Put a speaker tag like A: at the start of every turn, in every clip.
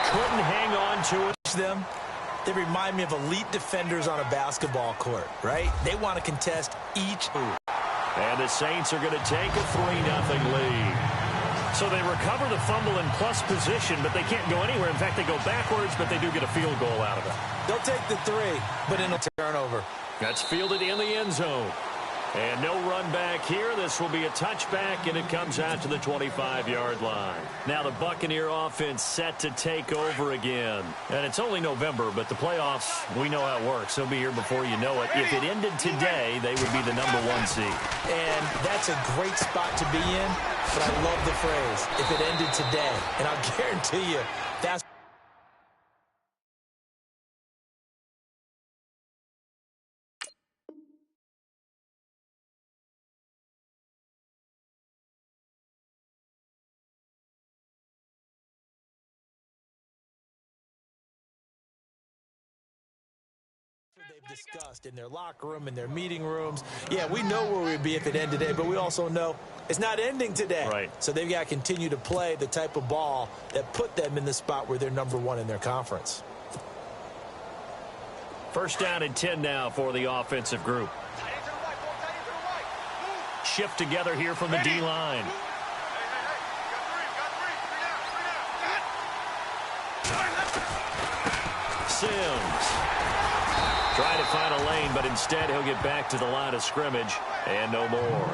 A: couldn't hang on to it.
B: Them, they remind me of elite defenders on a basketball court, right? They want to contest each move.
A: And the Saints are going to take a 3-0 lead. So they recover the fumble in plus position, but they can't go anywhere. In fact, they go backwards, but they do get a field goal out of it.
B: They'll take the 3, but in a turnover.
A: That's fielded in the end zone. And no run back here. This will be a touchback, and it comes out to the 25-yard line. Now the Buccaneer offense set to take over again. And it's only November, but the playoffs, we know how it works. They'll be here before you know it. If it ended today, they would be the #1 seed.
B: And that's a great spot to be in, but I love the phrase, if it ended today. And I'll guarantee you, that's they've discussed in their locker room, in their meeting rooms. Yeah, we know where we'd be if it ended today, but we also know it's not ending today.
A: Right.
B: So they've got to continue to play the type of ball that put them in the spot where they're #1 in their conference.
A: First down and 10 now for the offensive group. Shift together here from the D-line. Sims. Trying to find a lane, but instead he'll get back to the line of scrimmage, and no more.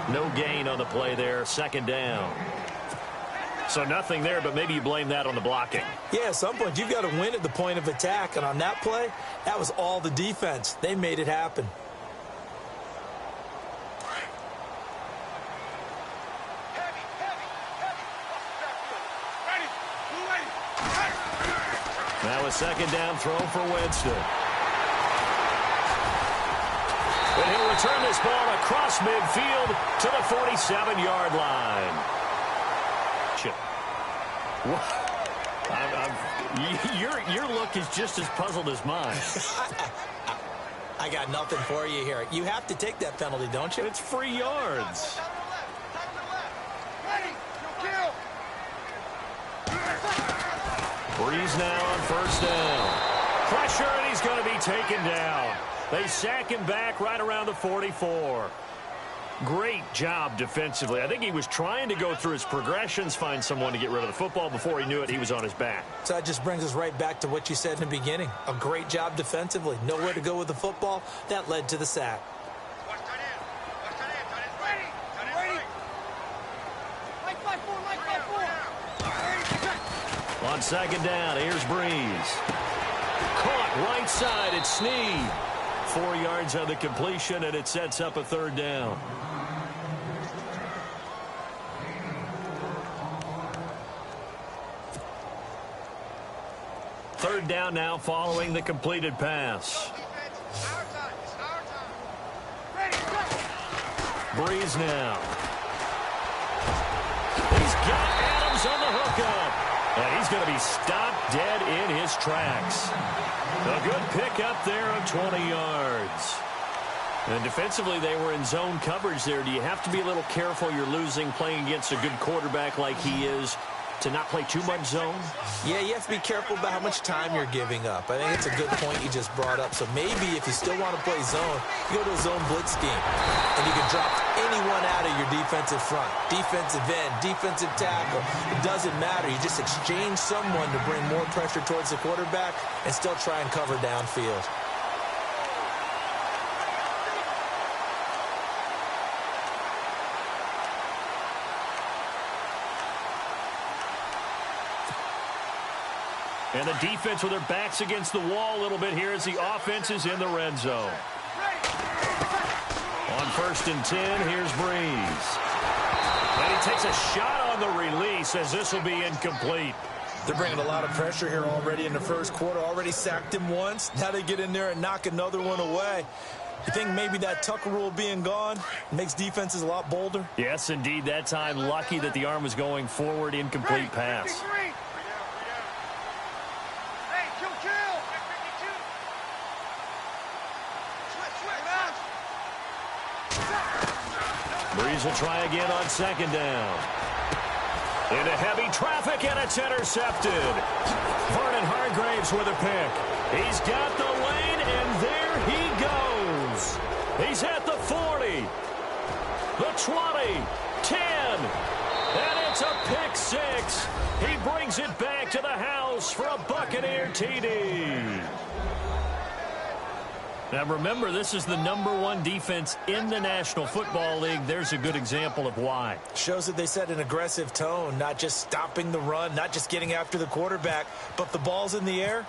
A: No gain on the play there, second down. So nothing there, but maybe you blame that on the blocking.
B: Yeah, at some point you've got to win at the point of attack, and on that play, that was all the defense. They made it happen.
A: Now a second down throw for Winston. And he'll return this ball across midfield to the 47-yard line. Your look is just as puzzled as mine.
B: I got nothing for you here. You have to take that penalty, don't you?
A: It's free yards. Breeze now on first down. Pressure, and he's going to be taken down. They sack him back right around the 44. Great job defensively. I think he was trying to go through his progressions, find someone to get rid of the football. Before he knew it, he was on his back.
B: So that just brings us right back to what you said in the beginning. A great job defensively. Nowhere to go with the football. That led to the sack.
A: On second down, here's Breeze. Caught right side, it's Snead. 4 yards on the completion, and it sets up a third down. Third down now following the completed pass. Breeze now. He's got Adams on the hookup. And he's going to be stopped dead in his tracks. A good pickup there of 20 yards. And defensively, they were in zone coverage there. Do you have to be a little careful? You're losing playing against a good quarterback like he is to not play too much zone?
B: Yeah, you have to be careful about how much time you're giving up. I think it's a good point you just brought up. So maybe if you still want to play zone, you go to a zone blitz scheme. And you can drop anyone out of your defensive front. Defensive end, defensive tackle. It doesn't matter. You just exchange someone to bring more pressure towards the quarterback and still try and cover downfield.
A: And the defense with their backs against the wall a little bit here as the offense is in the red zone. On first and 10, here's Breeze. And he takes a shot on the release as this will be incomplete.
B: They're bringing a lot of pressure here already in the first quarter. Already sacked him once. Now they get in there and knock another one away. You think maybe that Tucker rule being gone makes defenses a lot bolder?
A: Yes, indeed. That time, lucky that the arm was going forward, incomplete pass. Breeze will try again on second down. Into heavy traffic, and That's intercepted. Vernon Hargraves with a pick. He's got the lane, and there he goes. He's at the 40, the 20, 10, and it's a pick six. He brings it back to the house for a Buccaneer TD. Now, remember, this is the #1 defense in the National Football League. There's a good example of why.
B: Shows that they set an aggressive tone, not just stopping the run, not just getting after the quarterback, but the ball's in the air.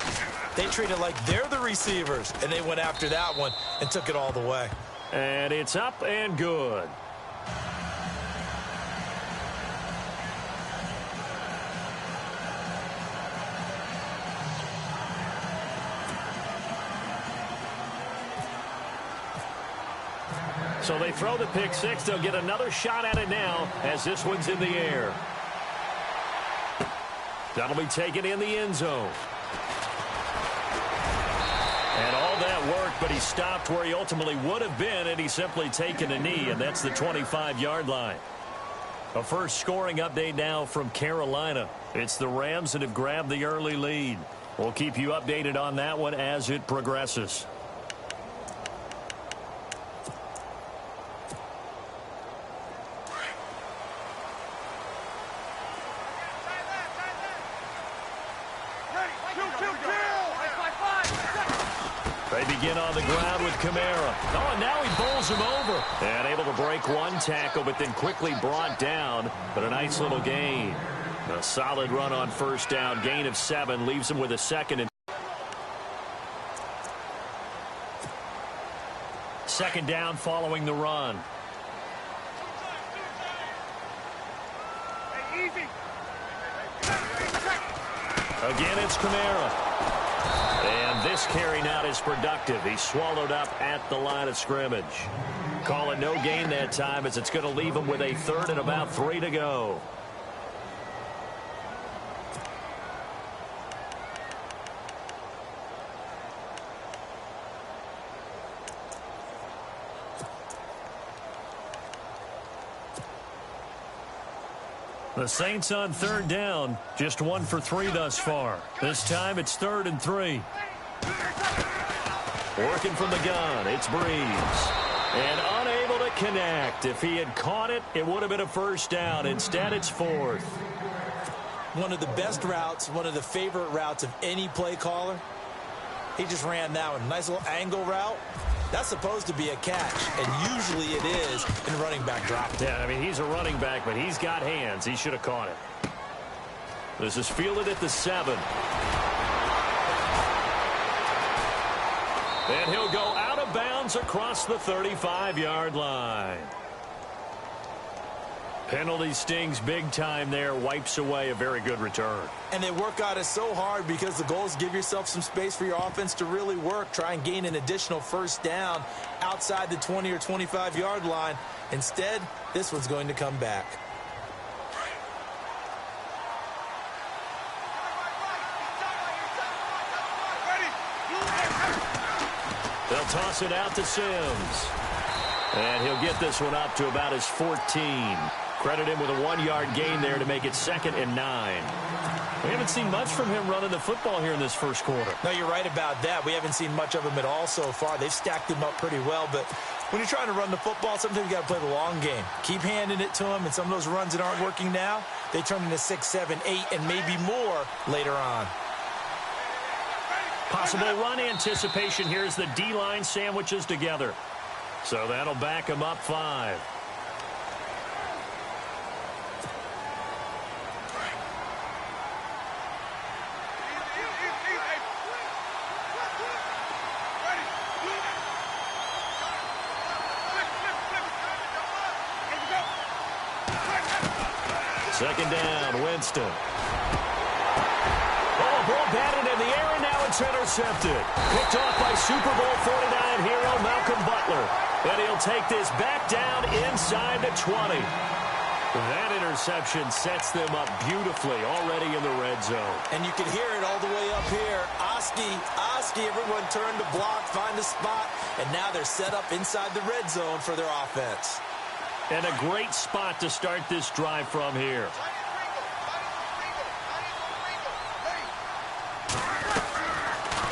B: They treat it like they're the receivers, and they went after that one and took it all the way.
A: And it's up and good. So they throw the pick six. They'll get another shot at it now as this one's in the air. That'll be taken in the end zone. And all that worked, but he stopped where he ultimately would have been, and he's simply taken a knee, and that's the 25-yard line. A first scoring update now from Carolina. It's the Rams that have grabbed the early lead. We'll keep you updated on that one as it progresses. They begin on the ground with Kamara. Oh, and now he bowls him over. And able to break one tackle, but then quickly brought down. But a nice little gain. A solid run on first down. Gain of 7 leaves him with a second and second down following the run. Again, it's Kamara. And this carry not as productive. He's swallowed up at the line of scrimmage. Call it no gain that time as it's going to leave him with a third and about 3 to go. The Saints on third down, just 1 for 3 thus far. This time it's 3rd and 3. Working from the gun, it's Breeze. And unable to connect. If he had caught it, it would have been a first down. Instead, it's 4th.
B: One of the best routes, one of the favorite routes of any play caller. He just ran that one. Nice little angle route. That's supposed to be a catch, and usually it is in running back drop.
A: Yeah, I mean, he's a running back, but he's got hands. He should have caught it. This is fielded at the 7. And he'll go out of bounds across the 35-yard line. Penalty stings big time there, wipes away a very good return.
B: And they work on it so hard because the goal is give yourself some space for your offense to really work. Try and gain an additional first down outside the 20 or 25-yard line. Instead, this one's going to come back.
A: They'll toss it out to Sims. And he'll get this one up to about his 14. Credit him with a 1-yard gain there to make it 2nd and 9. We haven't seen much from him running the football here in this first quarter.
B: No, you're right about that. We haven't seen much of him at all so far. They've stacked him up pretty well, but when you're trying to run the football, sometimes you got to play the long game. Keep handing it to him, and some of those runs that aren't working now, they turn into 6, 7, 8, and maybe more later on.
A: Possible run anticipation here as the D-line sandwiches together. So that'll back him up 5. Second down, Winston. Oh, ball batted in the air, and now it's intercepted. Picked off by Super Bowl 49 hero Malcolm Butler. And he'll take this back down inside the 20. That interception sets them up beautifully already in the red zone.
B: And you can hear it all the way up here. Oski, everyone turned to block, find a spot, and now they're set up inside the red zone for their offense.
A: And a great spot to start this drive from here.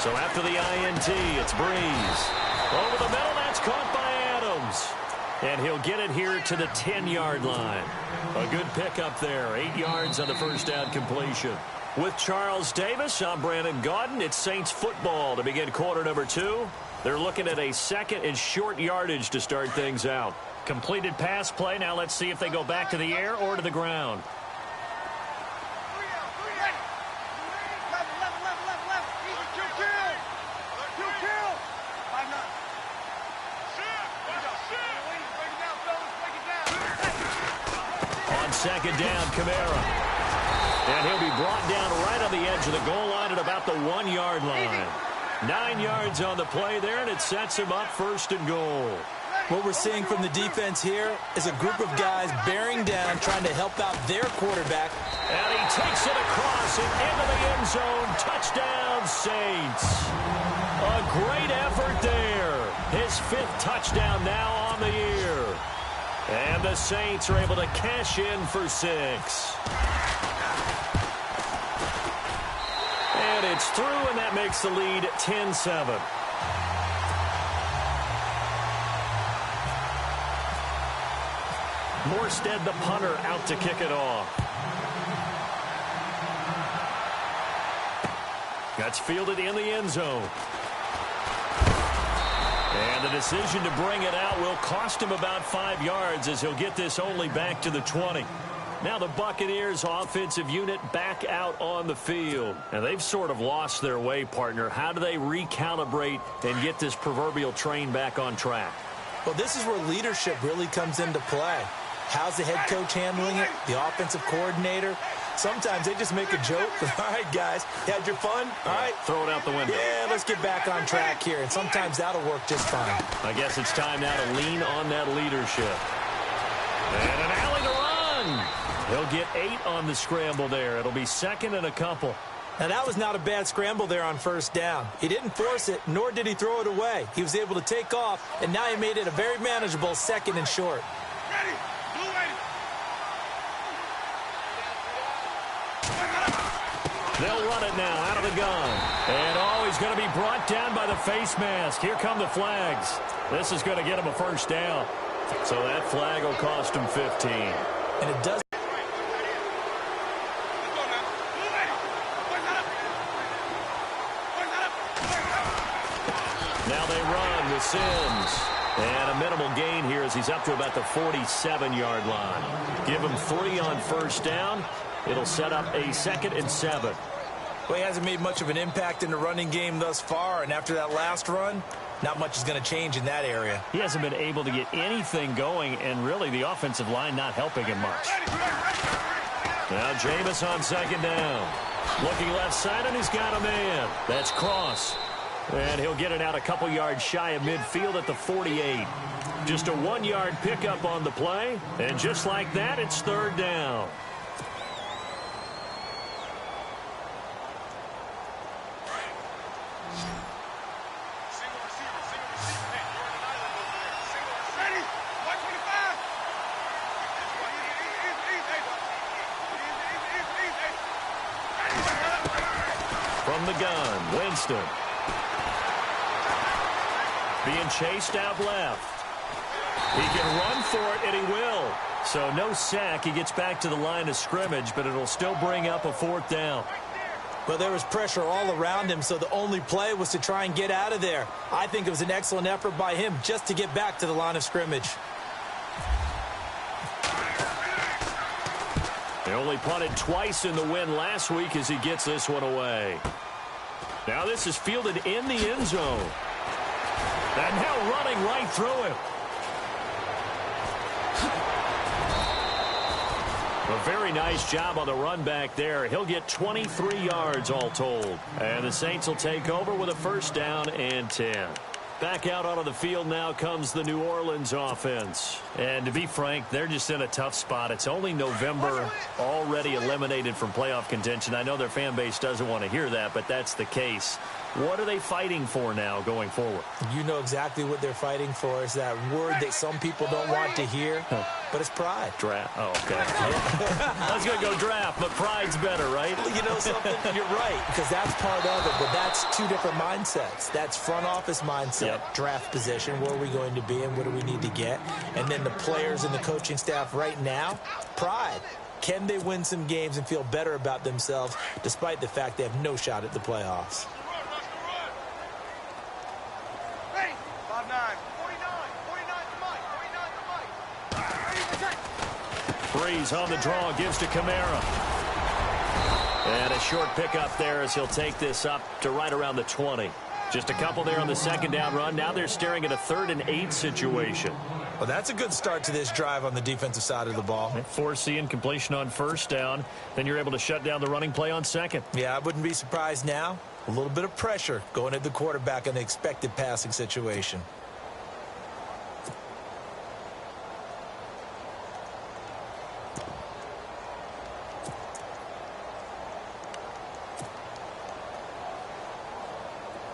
A: So after the INT, it's Breeze. Over the middle, that's caught by Adams. And he'll get it here to the 10-yard line. A good pickup there. 8 yards on the first down completion. With Charles Davis, I'm Brandon Gaudin. It's Saints football to begin quarter number 2. They're looking at a second and short yardage to start things out. Completed pass play. Now let's see if they go back to the air or to the ground. On second down, Kamara. And he'll be brought down right on the edge of the goal line at about the 1-yard line. 9 yards on the play there, and it sets him up first and goal.
B: What we're seeing from the defense here is a group of guys bearing down, trying to help out their quarterback.
A: And he takes it across and into the end zone. Touchdown, Saints. A great effort there. His 5th touchdown now on the year. And the Saints are able to cash in for 6. And it's through, and that makes the lead 10-7. Morstead, the punter, out to kick it off. That's fielded in the end zone. And the decision to bring it out will cost him about 5 yards as he'll get this only back to the 20. Now the Buccaneers offensive unit back out on the field. And they've sort of lost their way, partner. How do they recalibrate and get this proverbial train back on track?
B: Well, this is where leadership really comes into play. How's the head coach handling it? The offensive coordinator? Sometimes they just make a joke. All right, guys, you had your fun? All right.
A: Throw it out the window.
B: Yeah, let's get back on track here. And sometimes that'll work just fine.
A: I guess it's time now to lean on that leadership. And an alley to run. He'll get 8 on the scramble there. It'll be second and a couple.
B: Now, that was not a bad scramble there on first down. He didn't force it, nor did he throw it away. He was able to take off, and now he made it a very manageable second and short.
C: Ready.
A: They'll run it now out of the gun. And, he's going to be brought down by the face mask. Here come the flags. This is going to get him a first down. So that flag will cost him 15.
B: And it does.
A: Now they run with Sims. And a minimal gain here as he's up to about the 47-yard line. Give him 3 on first down. It'll set up a second and 7.
B: Well, he hasn't made much of an impact in the running game thus far, and after that last run, not much is going to change in that area.
A: He hasn't been able to get anything going, and really the offensive line not helping him much. Now Jameis on second down. Looking left side, and he's got a man. That's Cross. And he'll get it out a couple yards shy of midfield at the 48. Just a 1-yard pickup on the play, and just like that, it's third down. From the gun, Winston. Being chased out left. He can run for it, and he will. So no sack. He gets back to the line of scrimmage, but it'll still bring up a 4th down.
B: Well, there was pressure all around him, so the only play was to try and get out of there. I think it was an excellent effort by him just to get back to the line of scrimmage.
A: They only punted twice in the win last week as he gets this one away. Now this is fielded in the end zone. And now running right through him. A very nice job on the run back there. He'll get 23 yards all told. And the Saints will take over with a first down and 10. Back out onto the field now comes the New Orleans offense. And to be frank, they're just in a tough spot. It's only November, already eliminated from playoff contention. I know their fan base doesn't want to hear that, but that's the case. What are they fighting for now going forward?
B: You know exactly what they're fighting for. Is that word that some people don't want to hear. but it's pride.
A: Draft. Oh, okay. I was going to go draft, but pride's better, right?
B: Well, you know something? You're right, because that's part of it, but that's two different mindsets. That's front office mindset, draft position, where are we going to be and what do we need to get? And then the players and the coaching staff right now, pride. Can they win some games and feel better about themselves despite the fact they have no shot at the playoffs?
A: Breeze on the draw, gives to Kamara. And a short pickup there as he'll take this up to right around the 20. Just a couple there on the second down run. Now they're staring at a 3rd and 8 situation.
B: Well, that's a good start to this drive on the defensive side of the ball.
A: Foreseeing completion on first down. Then you're able to shut down the running play on second.
B: Yeah, I wouldn't be surprised now. A little bit of pressure going at the quarterback in the expected passing situation.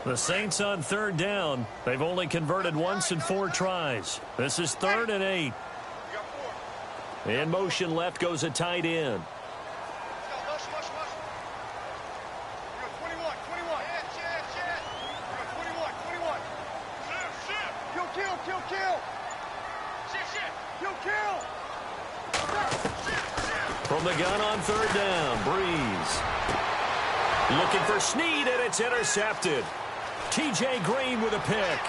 A: The Saints on 3rd down. They've only converted once in 4 tries. This is 3rd and 8. In motion left goes a tight end. From the gun on 3rd down, Breeze. Looking for Snead, and it's intercepted. T.J. Green with a pick.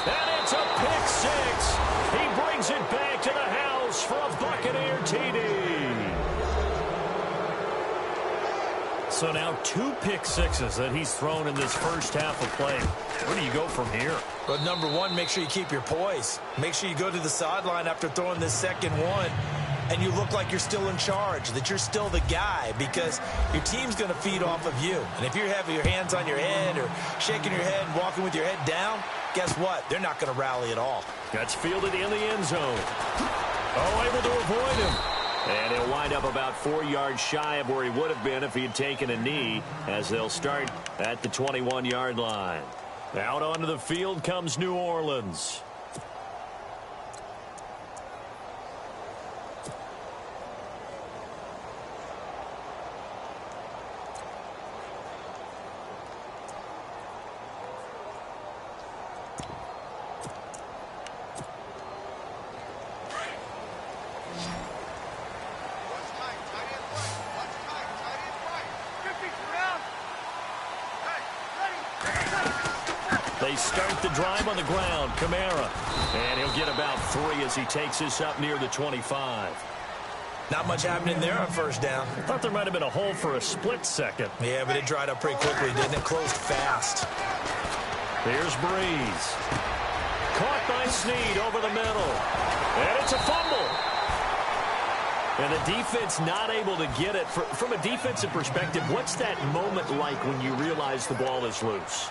A: And it's a pick 6. He brings it back to the house for a Buccaneer TD. So now 2 pick 6s that he's thrown in this first half of play. Where do you go from here?
B: But number one, make sure you keep your poise. Make sure you go to the sideline after throwing this second one, and you look like you're still in charge, that you're still the guy, because your team's going to feed off of you. And if you're having your hands on your head or shaking your head and walking with your head down, guess what? They're not going to rally at all.
A: That's fielded in the end zone. Oh, able to avoid him. And he'll wind up about 4 yards shy of where he would have been if he had taken a knee, as they'll start at the 21-yard line. Out onto the field comes New Orleans. They start the drive on the ground. Kamara. And he'll get about 3 as he takes this up near the 25.
B: Not much happening there on first down.
A: I thought there might have been a hole for a split second.
B: Yeah, but it dried up pretty quickly, didn't it? Closed fast.
A: Here's Breeze. Caught by Snead over the middle. And it's a fumble. And the defense not able to get it. From a defensive perspective, what's that moment like when you realize the ball is loose?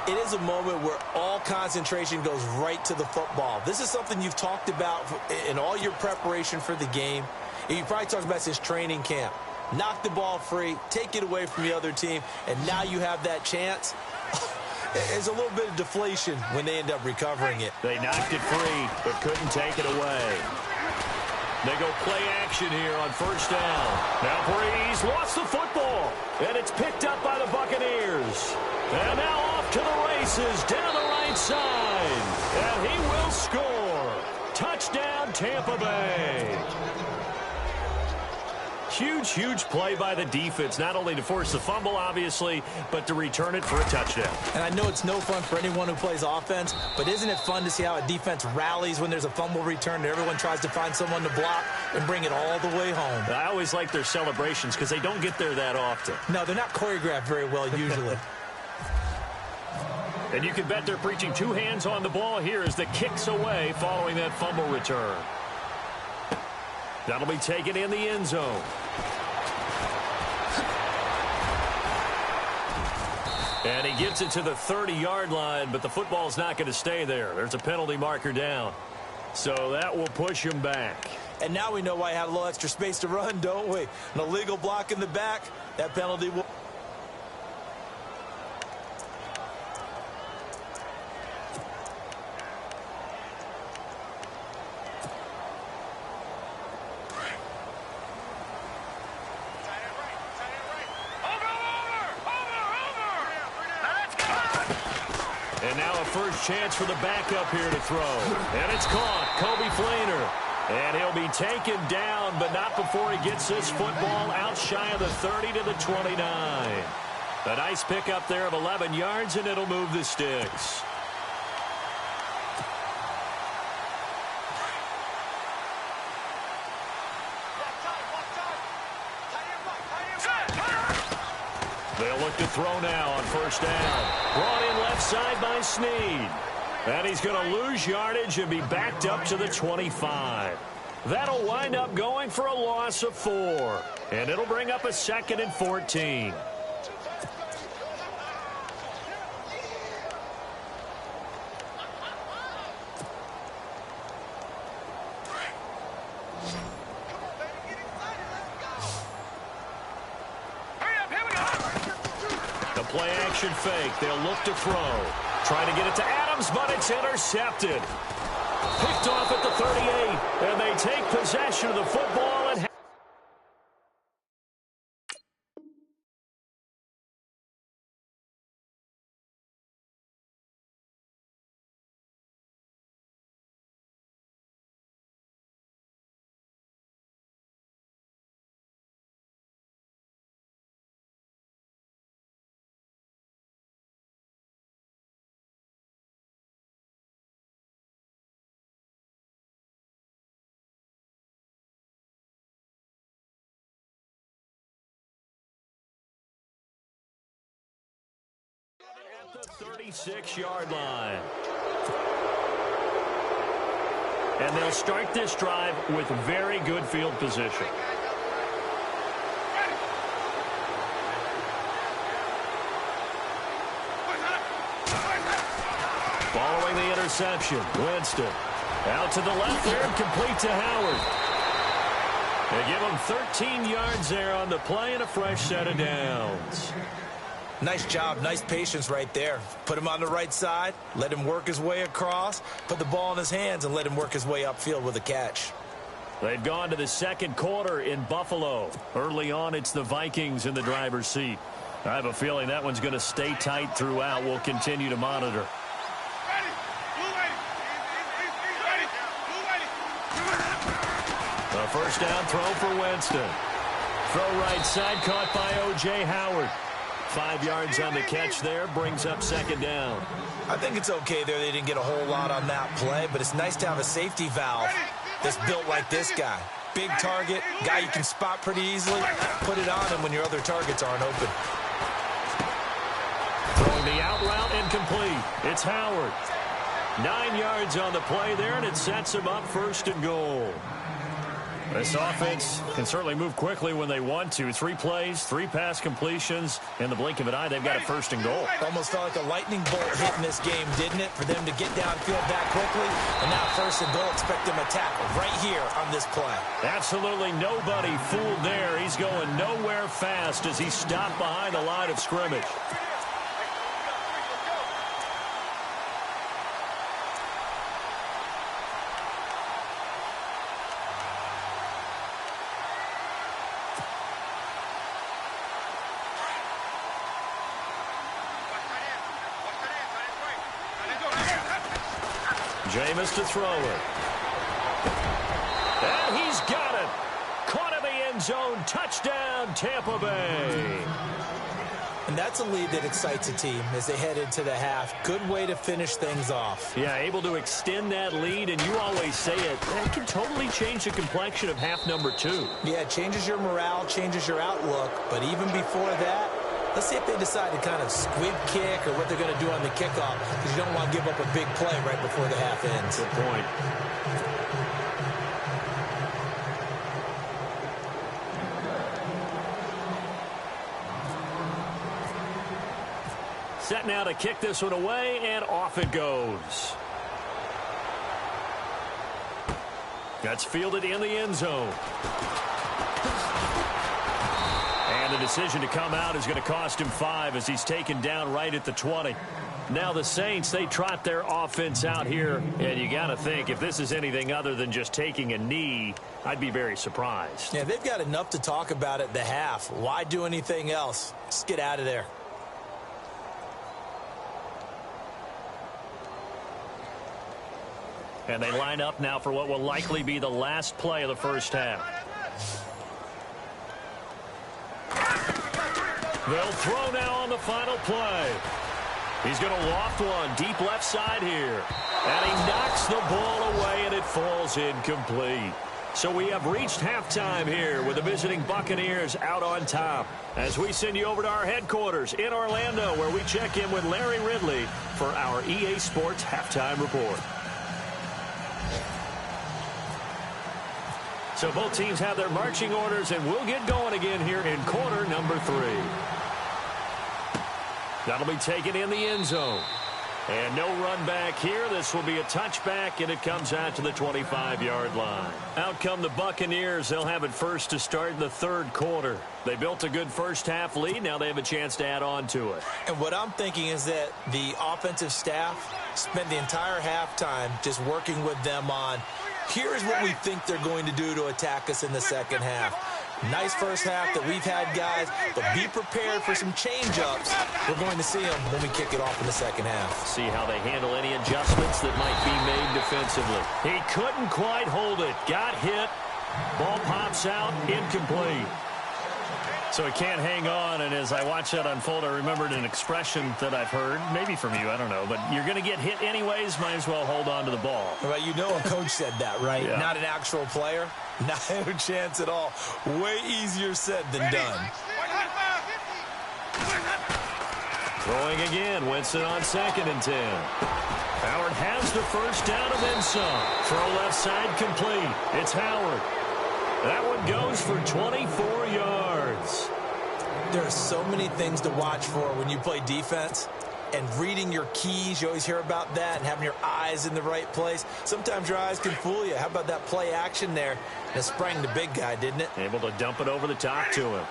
B: It is a moment where all concentration goes right to the football. This is something you've talked about in all your preparation for the game. You probably talked about this training camp. Knock the ball free, take it away from the other team, and now you have that chance. There's a little bit of deflation when they end up recovering it.
A: They knocked it free, but couldn't take it away. They go play action here on first down. Now Breeze lost the football, and it's picked up by the Buccaneers. And now off to the races down the right side. And he will score. Touchdown, Tampa Bay. Huge, huge play by the defense, not only to force the fumble, obviously, but to return it for a touchdown.
B: And I know it's no fun for anyone who plays offense, but isn't it fun to see how a defense rallies when there's a fumble return and everyone tries to find someone to block and bring it all the way home?
A: I always like their celebrations because they don't get there that often.
B: No, they're not choreographed very well usually.
A: And you can bet they're preaching 2 hands on the ball here as the kick's away following that fumble return. That'll be taken in the end zone. And he gets it to the 30-yard line, but the football's not going to stay there. There's a penalty marker down. So that will push him back.
B: And now we know why he had a little extra space to run, don't we? An illegal block in the back. That penalty will...
A: And now a first chance for the backup here to throw. And it's caught. Kobe Flainer. And he'll be taken down, but not before he gets this football out shy of the 30 to the 29. A nice pickup there of 11 yards, and it'll move the sticks. They'll look to throw now on first down. Brought in left side by Snead. And he's going to lose yardage and be backed up to the 25. That'll wind up going for a loss of 4. And it'll bring up a 2nd and 14. The play action fake. They'll look to throw. Trying to get it to Adams, but it's intercepted. Picked off at the 38, and they take possession of the football. And at the 36-yard line. And they'll start this drive with very good field position. Following the interception, Winston out to the left there and complete to Howard. They give him 13 yards there on the play and a fresh set of downs.
B: Nice job, nice patience right there. Put him on the right side, let him work his way across, put the ball in his hands, and let him work his way upfield with a catch.
A: They've gone to the second quarter in Buffalo. Early on, it's the Vikings in the driver's seat. I have a feeling that one's going to stay tight throughout. We'll continue to monitor. A first down throw for Winston. Throw right side, caught by O.J. Howard. 5 yards on the catch there, brings up second down.
B: I think it's okay there. They didn't get a whole lot on that play, but it's nice to have a safety valve that's built like this guy. Big target, guy you can spot pretty easily. Put it on him when your other targets aren't open.
A: Throwing the out route incomplete. It's Howard. 9 yards on the play there, and it sets him up first and goal. This offense can certainly move quickly when they want to. 3 plays, 3 pass completions. In the blink of an eye, they've got a first and goal.
B: Almost felt like a lightning bolt hit in this game, didn't it? For them to get downfield that quickly. And now first and goal, expect them to tackle right here on this play.
A: Absolutely nobody fooled there. He's going nowhere fast as he stopped behind the line of scrimmage. Jameis to throw it. And he's got it. Caught in the end zone. Touchdown, Tampa Bay.
B: And that's a lead that excites a team as they head into the half. Good way to finish things off.
A: Yeah, able to extend that lead, and you always say it can totally change the complexion of half number 2.
B: Yeah, it changes your morale, changes your outlook. But even before that, let's see if they decide to kind of squib kick or what they're going to do on the kickoff, because you don't want to give up a big play right before the half ends.
A: Good point. Set now to kick this one away, and off it goes. That's fielded in the end zone. And the decision to come out is going to cost him 5 as he's taken down right at the 20. Now the Saints, they trot their offense out here, and you got to think if this is anything other than just taking a knee, I'd be very surprised.
B: Yeah, they've got enough to talk about at the half. Why do anything else? Just get out of there.
A: And they line up now for what will likely be the last play of the first half. They'll throw now on the final play. He's going to loft one deep left side here. And he knocks the ball away, and it falls incomplete. So we have reached halftime here with the visiting Buccaneers out on top. As we send you over to our headquarters in Orlando, where we check in with Larry Ridley for our EA Sports Halftime Report. So both teams have their marching orders, and we'll get going again here in quarter number 3. That'll be taken in the end zone. And no run back here. This will be a touchback, and it comes out to the 25-yard line. Out come the Buccaneers. They'll have it first to start in the third quarter. They built a good first-half lead. Now they have a chance to add on to it.
B: And what I'm thinking is that the offensive staff spent the entire halftime just working with them on, here's what we think they're going to do to attack us in the second half. Nice first half that we've had, guys, but be prepared for some change-ups. We're going to see them when we kick it off in the second half.
A: See how they handle any adjustments that might be made defensively. He couldn't quite hold it. Got hit. Ball pops out. Incomplete. So he can't hang on, and as I watch that unfold, I remembered an expression that I've heard, maybe from you, I don't know, but you're going to get hit anyways, might as well hold on to the ball.
B: Well, you know a coach said that, right?
A: Yeah.
B: Not an actual player. Not a chance at all. Way easier said than done.
A: Throwing again, Winston on 2nd and 10. Howard has the first down and then some. Throw left side complete. It's Howard. That one goes for 24 yards.
B: There are so many things to watch for when you play defense. And reading your keys, you always hear about that, and having your eyes in the right place. Sometimes your eyes can fool you. How about that play action there? And it sprang the big guy, didn't it?
A: Able to dump it over the top to him.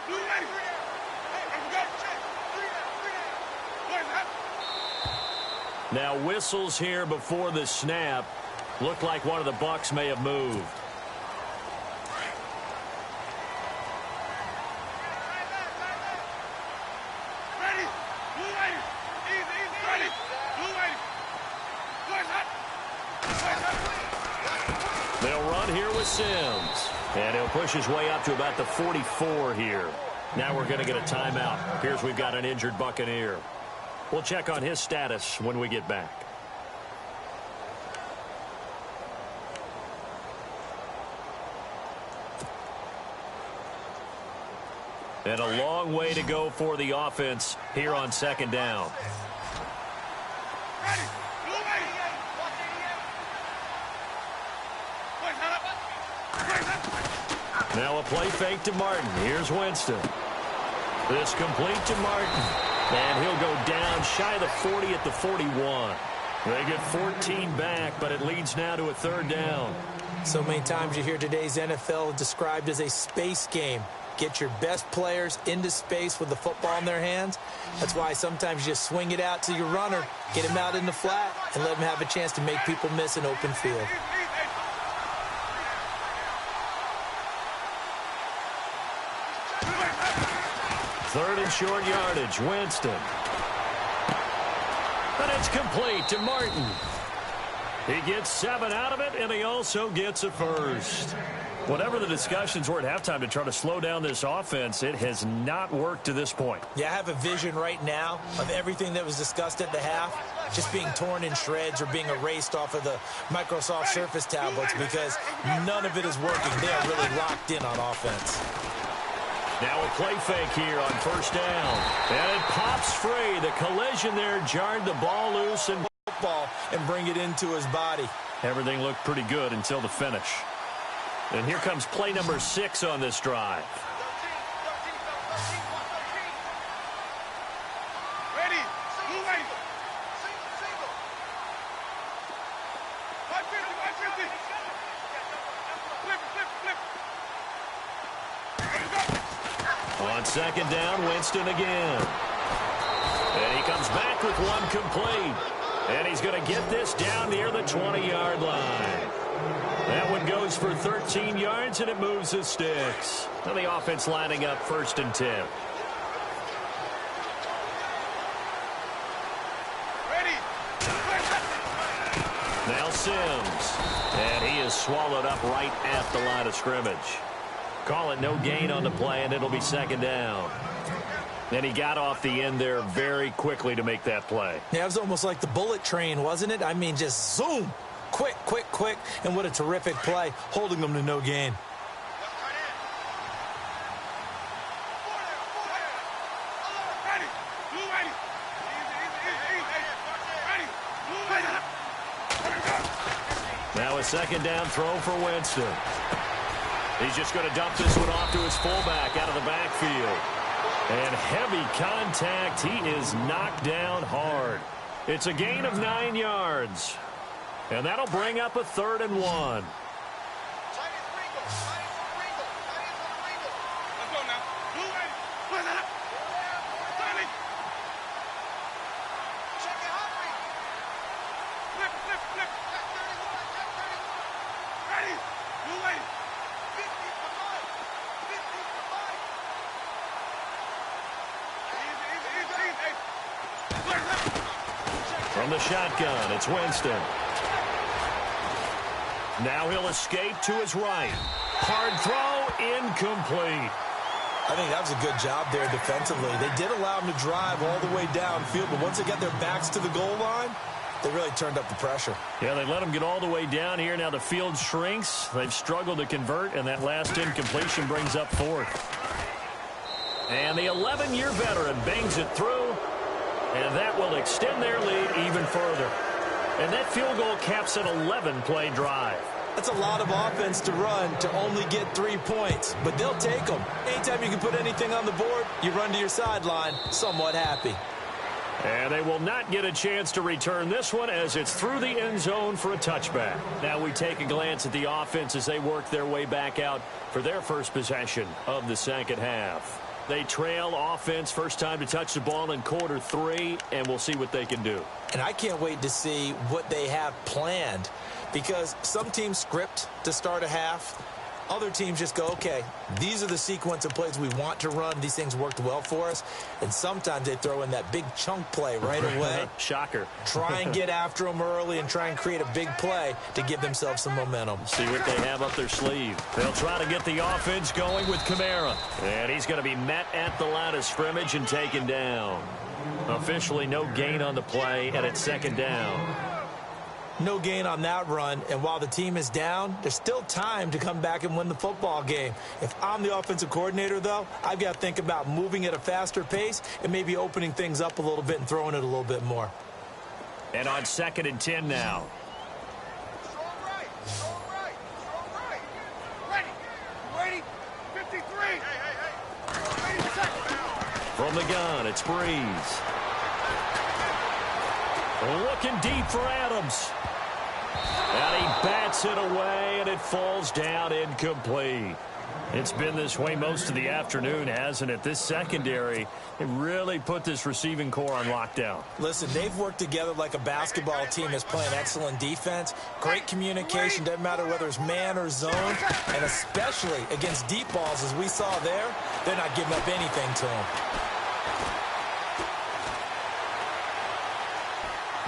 A: Now whistles here before the snap. Looked like one of the Bucs may have moved. They'll run here with Sims. And he'll push his way up to about the 44 here. Now we're going to get a timeout. Here's we've got an injured Buccaneer. We'll check on his status when we get back. And a long way to go for the offense here on 2nd down. Now a play fake to Martin. Here's Winston. This complete to Martin. And he'll go down shy of the 40 at the 41. They get 14 back, but it leads now to a 3rd down.
B: So many times you hear today's NFL described as a space game. Get your best players into space with the football in their hands. That's why sometimes you just swing it out to your runner, get him out in the flat, and let him have a chance to make people miss an open field.
A: Third and short yardage, Winston. And it's complete to Martin. He gets 7 out of it, and he also gets a first. Whatever the discussions were at halftime to try to slow down this offense, it has not worked to this point.
B: Yeah, I have a vision right now of everything that was discussed at the half just being torn in shreds or being erased off of the Microsoft Surface tablets because none of it is working. They are really locked in on offense.
A: Now a play fake here on 1st down. And it pops free. The collision there jarred the ball loose and
B: football and bring it into his body.
A: Everything looked pretty good until the finish. And here comes play number 6 on this drive.
C: Ready. Move it.
A: On 2nd down, Winston again. And he comes back with one complete. And he's going to get this down near the 20-yard line. That one goes for 13 yards, and it moves the sticks. And the offense lining up 1st and 10. Now Sims. And he is swallowed up right at the line of scrimmage. Call it no gain on the play, and it'll be second down. And he got off the end there very quickly to make that play.
B: Yeah, it was almost like the bullet train, wasn't it? I mean, just zoom. Quick, quick, quick. And what a terrific play, holding them to no gain.
A: Now a second down throw for Winston. He's just going to dump this one off to his fullback out of the backfield. And heavy contact. He is knocked down hard. It's a gain of 9 yards. And that'll bring up a 3rd and 1. From the shotgun, it's Winston. Now he'll escape to his right. Hard throw, incomplete.
B: I think that was a good job there defensively. They did allow him to drive all the way downfield, but once they got their backs to the goal line, they really turned up the pressure.
A: Yeah, they let him get all the way down here. Now the field shrinks. They've struggled to convert, and that last incompletion brings up 4th. And the 11-year veteran bangs it through, and that will extend their lead even further. And that field goal caps an 11-play drive.
B: That's a lot of offense to run to only get 3 points, but they'll take them. Anytime you can put anything on the board, you run to your sideline somewhat happy.
A: And they will not get a chance to return this one as it's through the end zone for a touchback. Now we take a glance at the offense as they work their way back out for their first possession of the second half. They trail offense, first time to touch the ball in quarter 3, and we'll see what they can do.
B: And I can't wait to see what they have planned, because some teams script to start a half. Other teams just go, okay, these are the sequence of plays we want to run. These things worked well for us. And sometimes they throw in that big chunk play right away.
A: Shocker.
B: Try and get after them early and try and create a big play to give themselves some momentum.
A: See what they have up their sleeve. They'll try to get the offense going with Kamara. And he's going to be met at the line of scrimmage and taken down. Officially no gain on the play, and it's second down.
B: No gain on that run, and while the team is down, there's still time to come back and win the football game. If I'm the offensive coordinator, though, I've got to think about moving at a faster pace and maybe opening things up a little bit and throwing it a little bit more.
A: And on 2nd and 10 now.
C: Strong right. Strong right. Strong right. Ready. 53. Hey. 80 seconds.
A: From the gun, it's Breeze. Looking deep for Adams. And he bats it away, and it falls down incomplete. It's been this way most of the afternoon, hasn't it? This secondary, it really put this receiving core on lockdown.
B: Listen, they've worked together like a basketball team that's playing excellent defense. Great communication, doesn't matter whether it's man or zone. And especially against deep balls, as we saw there, they're not giving up anything to them.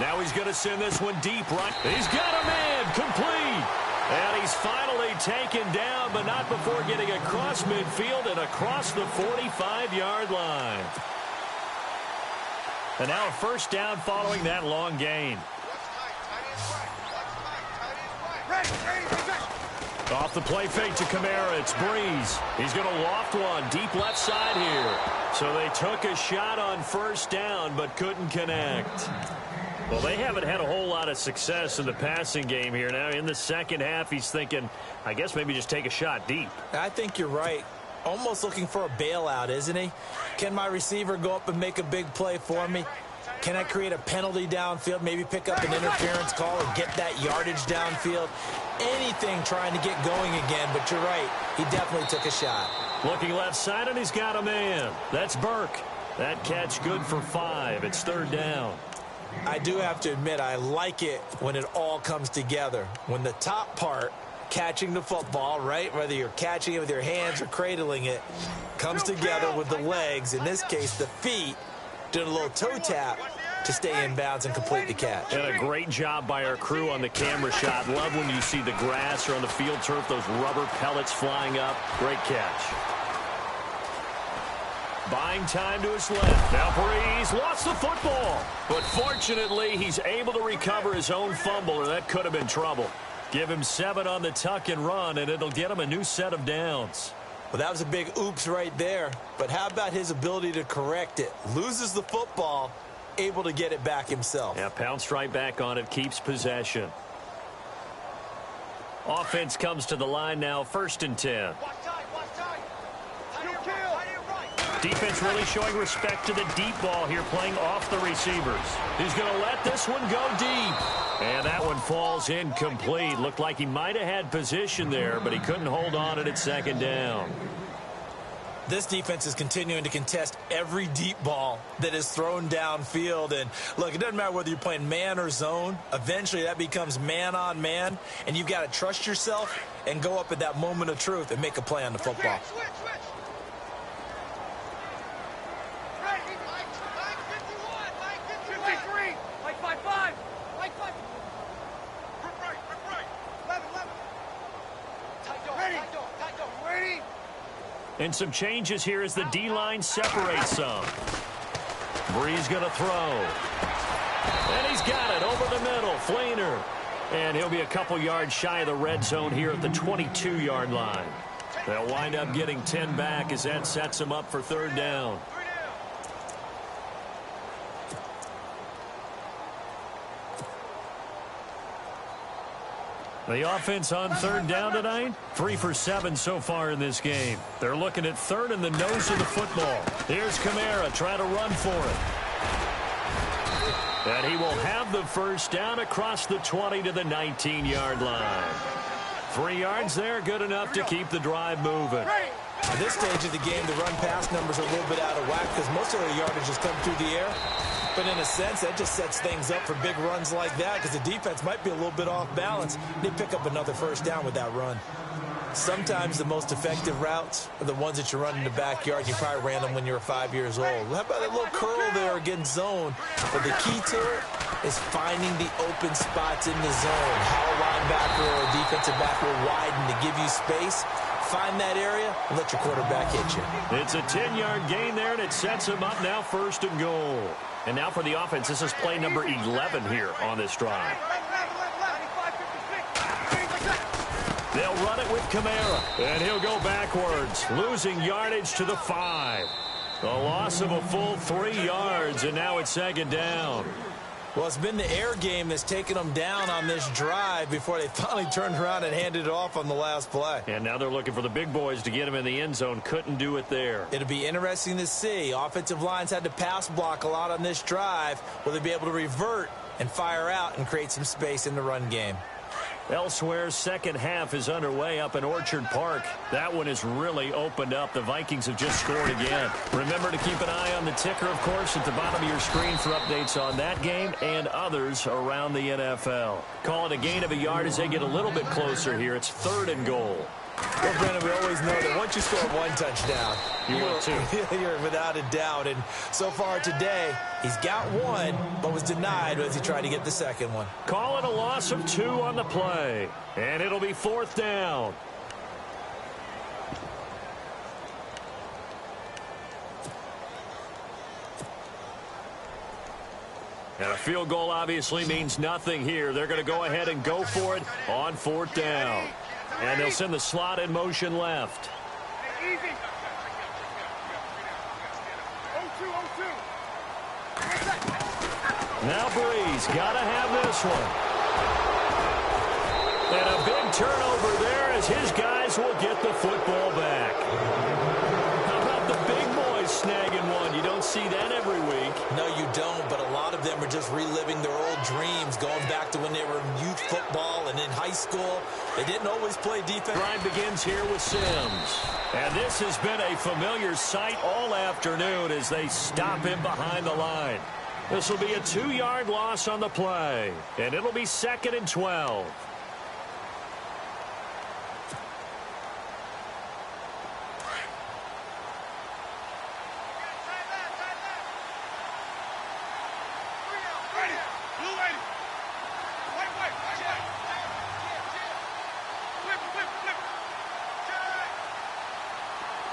A: Now he's going to send this one deep right. He's got a man, complete. And he's finally taken down, but not before getting across midfield and across the 45-yard line. And now a first down following that long gain. Off the play fake to Kamara, it's Breeze. He's going to loft one deep left side here. So they took a shot on first down, but couldn't connect. Well, they haven't had a whole lot of success in the passing game here. Now, in the second half, he's thinking, I guess maybe just take a shot deep.
B: I think you're right. Almost looking for a bailout, isn't he? Can my receiver go up and make a big play for me? Can I create a penalty downfield, maybe pick up an interference call or get that yardage downfield? Anything trying to get going again, but you're right. He definitely took a shot.
A: Looking left side, and he's got a man. That's Burke. That catch good for 5. It's third down.
B: I do have to admit, I like it when it all comes together. When the top part, catching the football, right, whether you're catching it with your hands or cradling it, comes together with the legs, in this case the feet, doing a little toe tap to stay in bounds and complete the catch.
A: And a great job by our crew on the camera shot. Love when you see the grass or on the field turf, those rubber pellets flying up. Great catch. Buying time to his left. Now Breeze lost the football. But fortunately, he's able to recover his own fumble, or that could have been trouble. Give him 7 on the tuck and run, and it'll get him a new set of downs.
B: Well, that was a big oops right there. But how about his ability to correct it? Loses the football, able to get it back himself.
A: Yeah, pounced right back on it, keeps possession. Offense comes to the line now, 1st and 10. Defense really showing respect to the deep ball here, playing off the receivers. He's going to let this one go deep. And that one falls incomplete. Looked like he might have had position there, but he couldn't hold on at 2nd down.
B: This defense is continuing to contest every deep ball that is thrown downfield. And, look, it doesn't matter whether you're playing man or zone. Eventually, that becomes man on man, and you've got to trust yourself and go up at that moment of truth and make a play on the football.
C: Switch.
A: And some changes here as the D-line separates some. Breeze going to throw. And he's got it over the middle. Fleener. And he'll be a couple yards shy of the red zone here at the 22-yard line. They'll wind up getting 10 back as that sets him up for 3rd down. The offense on 3rd down tonight, 3 for 7 so far in this game. They're looking at 3rd and the nose of the football. Here's Kamara trying to run for it. And he will have the 1st down across the 20 to the 19-yard line. 3 yards there, good enough to keep the drive moving.
B: At this stage of the game, the run-pass numbers are a little bit out of whack because most of their yardage has come through the air. But in a sense, that just sets things up for big runs like that because the defense might be a little bit off balance. They pick up another 1st down with that run. Sometimes the most effective routes are the ones that you run in the backyard. You probably ran them when you were 5 years old. How about that little curl there against zone? But the key to it is finding the open spots in the zone. How a linebacker or a defensive back will widen to give you space. Find that area and let your quarterback hit you.
A: It's a 10-yard gain there, and it sets him up now 1st and goal. And now for the offense, this is play number 11 here on this drive. They'll run it with Kamara, and he'll go backwards, losing yardage to the 5. A loss of a full 3 yards, and now it's 2nd down.
B: Well, it's been the air game that's taken them down on this drive before they finally turned around and handed it off on the last play.
A: And now they're looking for the big boys to get him in the end zone. Couldn't do it there.
B: It'll be interesting to see. Offensive lines had to pass block a lot on this drive. Will they be able to revert and fire out and create some space in the run game?
A: Elsewhere, 2nd half is underway up in Orchard Park. That one is really opened up. The Vikings have just scored again. Remember to keep an eye on the ticker, of course, at the bottom of your screen for updates on that game and others around the NFL. Call it a gain of a yard as they get a little bit closer here. It's 3rd and goal.
B: Well, Brendan, we always know that once you score 1 touchdown, you're without a doubt. And so far today, he's got 1, but was denied as he tried to get the 2nd one.
A: Call it a loss of 2 on the play. And it'll be 4th down. And a field goal obviously means nothing here. They're going to go ahead and go for it on 4th down. And they'll send the slot in motion left.
C: Easy. 0-2.
A: Now Breeze got to have this one. And a big turnover there as his guys will get the football back. How about the big boys snagging one? You don't see that every week.
B: No, you don't, but a lot of them are just reliving their old dreams, going back to when they were in youth football and in high school. They didn't always play defense.
A: Drive begins here with Sims. And this has been a familiar sight all afternoon as they stop him behind the line. This will be a 2-yard loss on the play, and it'll be 2nd and 12.
C: Blue lady. White. Flip.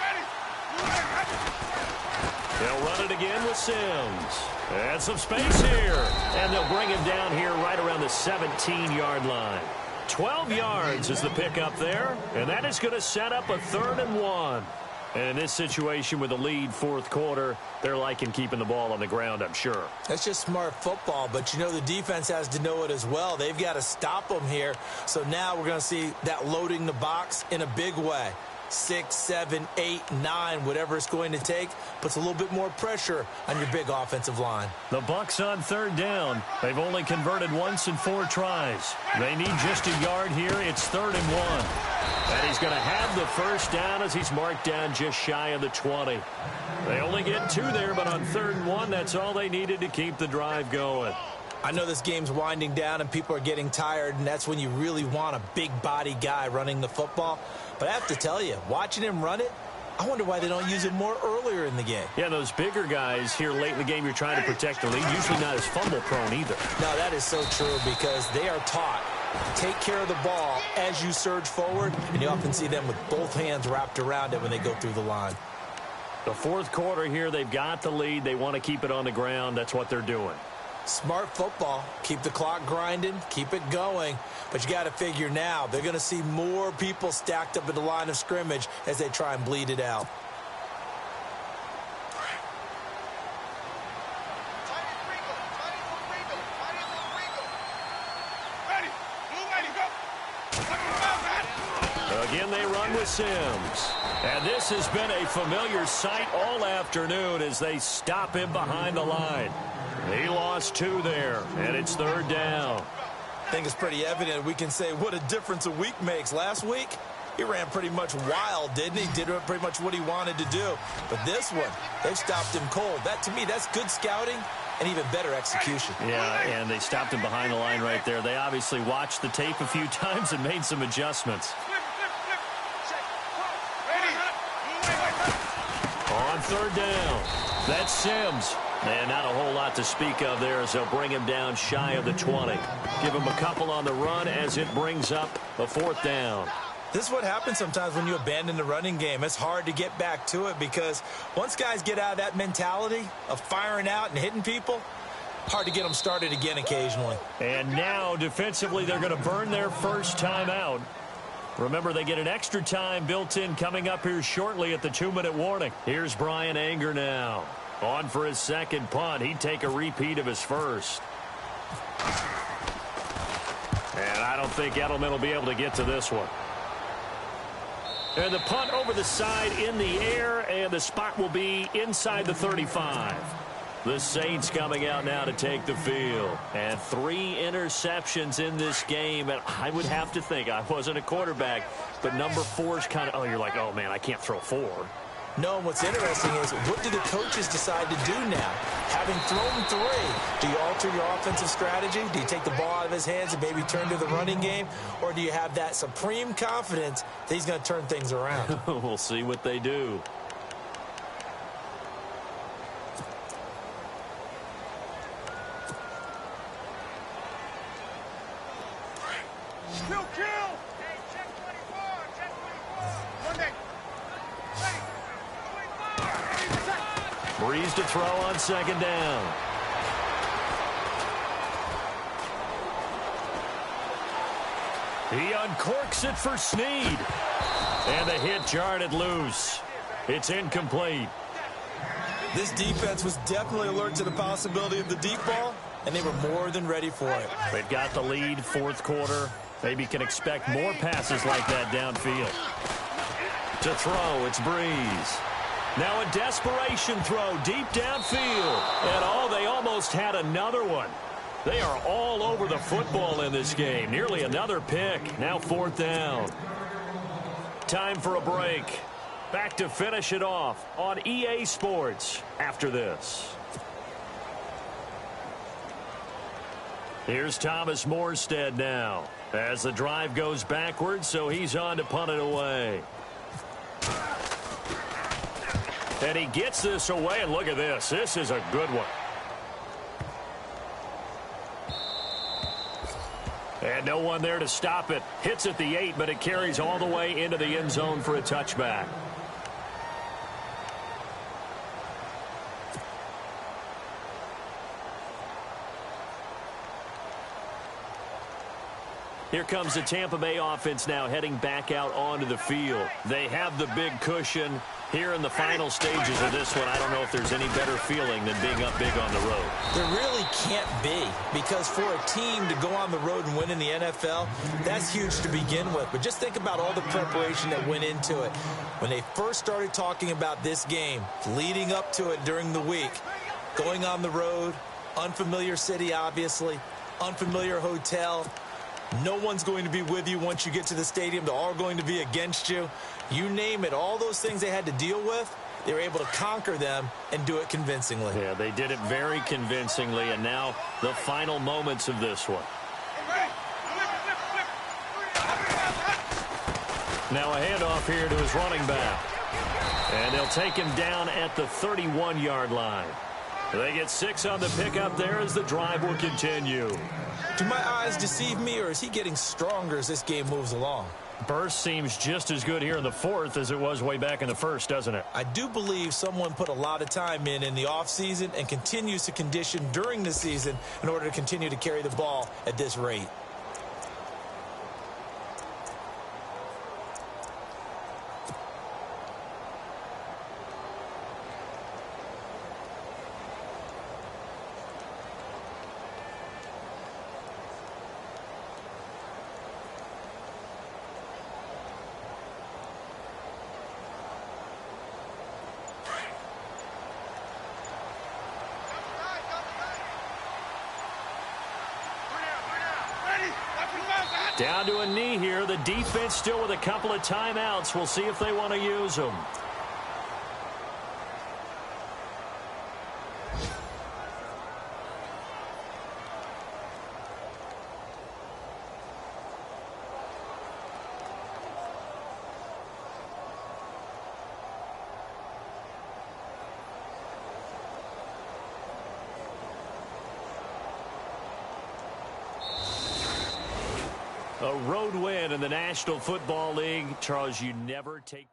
C: Ready. Blue lady.
A: They'll run it again with Sims. And some space here. And they'll bring him down here right around the 17-yard line. 12 yards is the pickup there. And that is going to set up a 3rd and 1. And in this situation with the lead fourth quarter, they're liking keeping the ball on the ground, I'm sure.
B: That's just smart football, but you know the defense has to know it as well. They've got to stop them here. So now we're going to see that loading the box in a big way. 6, 7, 8, 9, whatever it's going to take, puts a little bit more pressure on your big offensive line.
A: The Bucs on 3rd down. They've only converted once in 4 tries. They need just a yard here. It's 3rd and 1. And he's going to have the first down as he's marked down just shy of the 20. They only get 2 there, but on 3rd and 1, that's all they needed to keep the drive going.
B: I know this game's winding down and people are getting tired, and that's when you really want a big body guy running the football. But I have to tell you, watching him run it, I wonder why they don't use it more earlier in the game.
A: Yeah, those bigger guys here late in the game, you're trying to protect the lead, usually not as fumble prone either.
B: No, that is so true because they are taught take care of the ball as you surge forward, and you often see them with both hands wrapped around it when they go through the line.
A: The fourth quarter here, they've got the lead. They want to keep it on the ground. That's what they're doing.
B: Smart football. Keep the clock grinding. Keep it going. But you got to figure now, they're going to see more people stacked up at the line of scrimmage as they try and bleed it out.
A: Again, they run with Sims. And this has been a familiar sight all afternoon as they stop him behind the line. He lost 2 there, and it's 3rd down.
B: I think it's pretty evident we can say what a difference a week makes. Last week, he ran pretty much wild, didn't he? Did pretty much what he wanted to do. But this one, they've stopped him cold. That, to me, that's good scouting and even better execution.
A: Yeah, and they stopped him behind the line right there. They obviously watched the tape a few times and made some adjustments. On 3rd down, that's Sims. And not a whole lot to speak of there as they'll bring him down shy of the 20. Give him a couple on the run as it brings up a 4th down.
B: This is what happens sometimes when you abandon the running game. It's hard to get back to it because once guys get out of that mentality of firing out and hitting people, hard to get them started again occasionally.
A: And now defensively they're going to burn their first time out. Remember, they get an extra time built in coming up here shortly at the 2-minute warning. Here's Brian Anger now. On for his second punt. He'd take a repeat of his first. And I don't think Edelman will be able to get to this one. And the punt over the side in the air, and the spot will be inside the 35. The Saints coming out now to take the field. And 3 interceptions in this game. And I would have to think, I wasn't a quarterback, but number 4 is kind of, you're like, oh, man, I can't throw 4.
B: No, and what's interesting is what do the coaches decide to do now? Having thrown 3, do you alter your offensive strategy? Do you take the ball out of his hands and maybe turn to the running game? Or do you have that supreme confidence that he's going to turn things around?
A: We'll see what they do.
C: Kill! Hey, check 24, check 24. One day.
A: Breeze to throw on 2nd down. He uncorks it for Snead. And the hit jarred it loose. It's incomplete.
B: This defense was definitely alert to the possibility of the deep ball, and they were more than ready for it.
A: They've got the lead, fourth quarter. Maybe can expect more passes like that downfield. To throw, it's Breeze. Now a desperation throw deep downfield. And they almost had another one. They are all over the football in this game. Nearly another pick. Now 4th down. Time for a break. Back to finish it off on EA Sports after this. Here's Thomas Morstead now as the drive goes backwards, so he's on to punt it away. And he gets this away, and look at this. This is a good one. And no one there to stop it. Hits at the 8, but it carries all the way into the end zone for a touchback. Here comes the Tampa Bay offense now heading back out onto the field. They have the big cushion. Here in the final stages of this one, I don't know if there's any better feeling than being up big on the road.
B: There really can't be, because for a team to go on the road and win in the NFL, that's huge to begin with. But just think about all the preparation that went into it. When they first started talking about this game, leading up to it during the week, going on the road, unfamiliar city, obviously, unfamiliar hotel. No one's going to be with you once you get to the stadium. They're all going to be against you. You name it, all those things they had to deal with, they were able to conquer them and do it convincingly.
A: Yeah, they did it very convincingly, and now the final moments of this one. Now a handoff here to his running back. And they'll take him down at the 31-yard line. They get 6 on the pickup there as the drive will continue.
B: Do my eyes deceive me, or is he getting stronger as this game moves along?
A: Burst seems just as good here in the 4th as it was way back in the 1st, doesn't it?
B: I do believe someone put a lot of time in the offseason and continues to condition during the season in order to continue to carry the ball at this rate.
A: Down to a knee here. The defense still with a couple of timeouts. We'll see if they want to use them. A road win in the National Football League. Charles, you never take...